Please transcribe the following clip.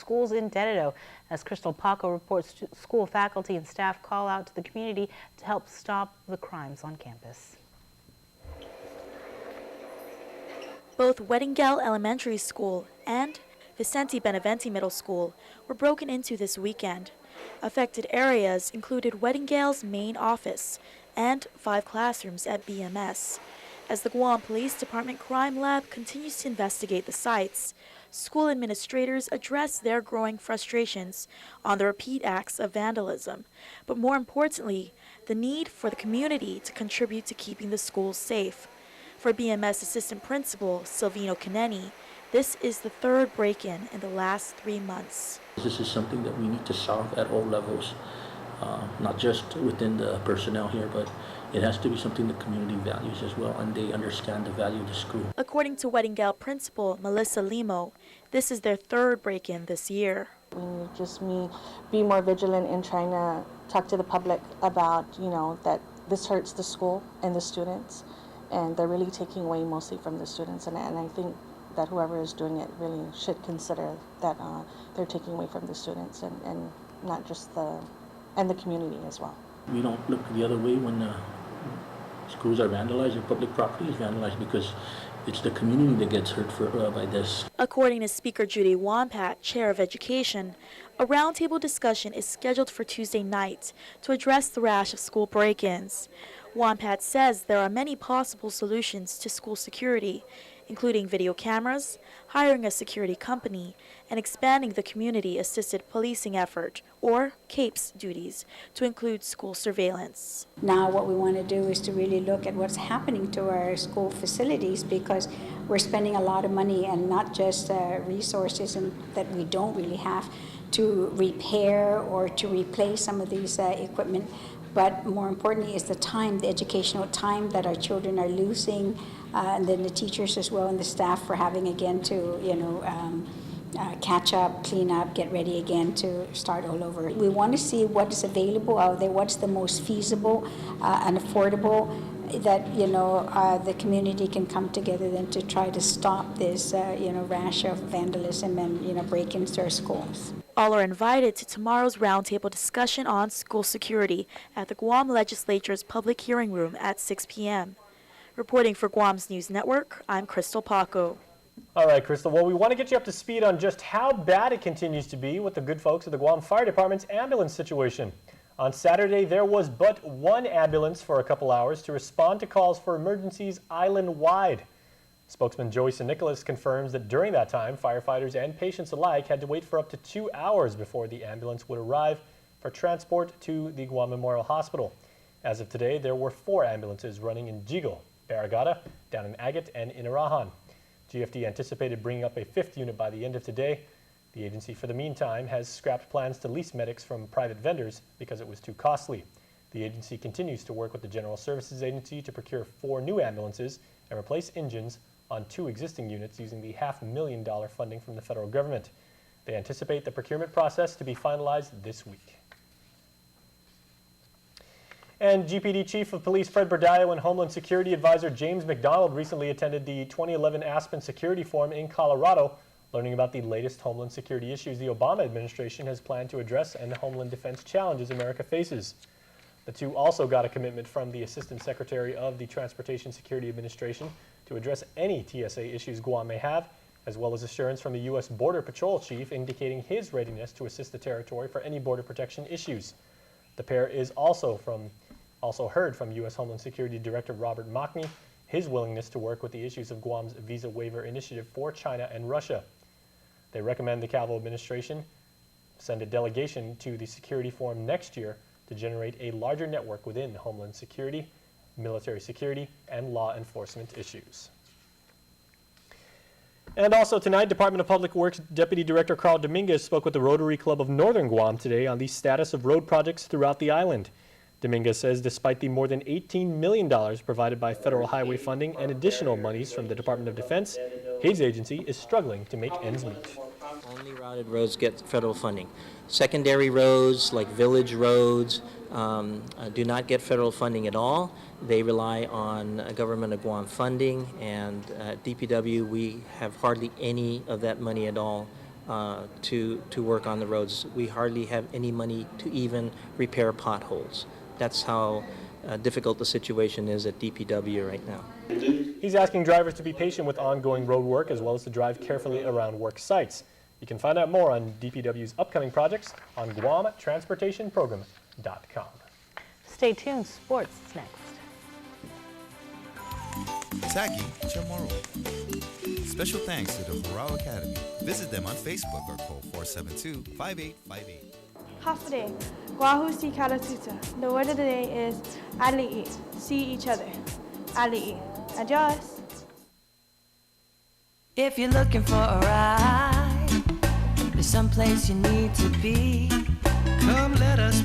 schools in Dededo. As Crystal Paco reports, school faculty and staff call out to the community to help stop the crimes on campus. Both Weddingale Elementary School and Vicente Benavente Middle School were broken into this weekend. Affected areas included Weddingale's main office and 5 classrooms at BMS. As the Guam Police Department Crime Lab continues to investigate the sites, school administrators address their growing frustrations on the repeat acts of vandalism, but more importantly, the need for the community to contribute to keeping the schools safe. For BMS Assistant Principal Silvino Caneni, this is the 3rd break-in in the last 3 months. This is something that we need to solve at all levels, not just within the personnel here, but it has to be something the community values as well, and they understand the value of the school. According to Weddingale Principal Melissa Limo, this is their 3rd break-in this year. We need just be more vigilant in trying to talk to the public about, that this hurts the school and the students. And they're really taking away mostly from the students, and I think that whoever is doing it really should consider that they're taking away from the students and not just the community as well. We don't look the other way when schools are vandalized or public property is vandalized, because it's the community that gets hurt by this. According to Speaker Judy Wampat, Chair of Education, a roundtable discussion is scheduled for Tuesday night to address the rash of school break-ins. Wampat says there are many possible solutions to school security, including video cameras, hiring a security company, and expanding the community-assisted policing effort, or CAPES duties, to include school surveillance. Now what we want to do is to really look at what's happening to our school facilities, because we're spending a lot of money and not just resources that we don't really have to repair or to replace some of these equipment. But more importantly is the time, the educational time that our children are losing, and then the teachers as well and the staff for having again to, catch up, clean up, get ready again to start all over. We want to see what is available out there, what's the most feasible and affordable that, the community can come together then to try to stop this, rash of vandalism and, break-ins to our schools. All are invited to tomorrow's roundtable discussion on school security at the Guam Legislature's public hearing room at 6 p.m. Reporting for Guam's News Network, I'm Crystal Paco. All right, Crystal. Well, we want to get you up to speed on just how bad it continues to be with the good folks of the Guam Fire Department's ambulance situation. On Saturday, there was but 1 ambulance for a couple hours to respond to calls for emergencies island-wide. Spokesman Joyce Nicholas confirms that during that time, firefighters and patients alike had to wait for up to 2 hours before the ambulance would arrive for transport to the Guam Memorial Hospital. As of today, there were 4 ambulances running in Jigo, Barragata, down in Agate, and in Arahan. GFD anticipated bringing up a 5th unit by the end of today. The agency, for the meantime, has scrapped plans to lease medics from private vendors because it was too costly. The agency continues to work with the General Services Agency to procure 4 new ambulances and replace engines on 2 existing units using the $500,000 funding from the federal government. They anticipate the procurement process to be finalized this week. And GPD Chief of Police Fred Berdallo and Homeland Security Advisor James McDonald recently attended the 2011 Aspen Security Forum in Colorado, learning about the latest Homeland Security issues the Obama administration has planned to address and the Homeland Defense challenges America faces. The two also got a commitment from the Assistant Secretary of the Transportation Security Administration to address any TSA issues Guam may have, as well as assurance from the U.S. Border Patrol Chief indicating his readiness to assist the territory for any border protection issues. The pair is also heard from U.S. Homeland Security Director Robert Mockney, his willingness to work with the issues of Guam's visa waiver initiative for China and Russia. They recommend the Calvo administration send a delegation to the Security Forum next year to generate a larger network within Homeland Security, military security, and law enforcement issues. And also tonight, Department of Public Works Deputy Director Carl Dominguez spoke with the Rotary Club of Northern Guam today on the status of road projects throughout the island. Dominguez says despite the more than $18 million provided by federal highway funding and additional monies from the Department of Defense, his agency is struggling to make ends meet. Only routed roads get federal funding. Secondary roads, like village roads, do not get federal funding at all. They rely on Government of Guam funding, and at DPW we have hardly any of that money at all to work on the roads. We hardly have any money to even repair potholes. That's how difficult the situation is at DPW right now. He's asking drivers to be patient with ongoing road work as well as to drive carefully around work sites. You can find out more on DPW's upcoming projects on GuamTransportationProgram.com. Stay tuned. Sports is next. Sagi Chamorro. Special thanks to the Horao Academy. Visit them on Facebook or call 472-5858. Hafade, Guahu si Kalatuta. The word of the day is ali'i, see each other. Ali'i. Adios. If you're looking for a ride, there's someplace you need to be. Come let us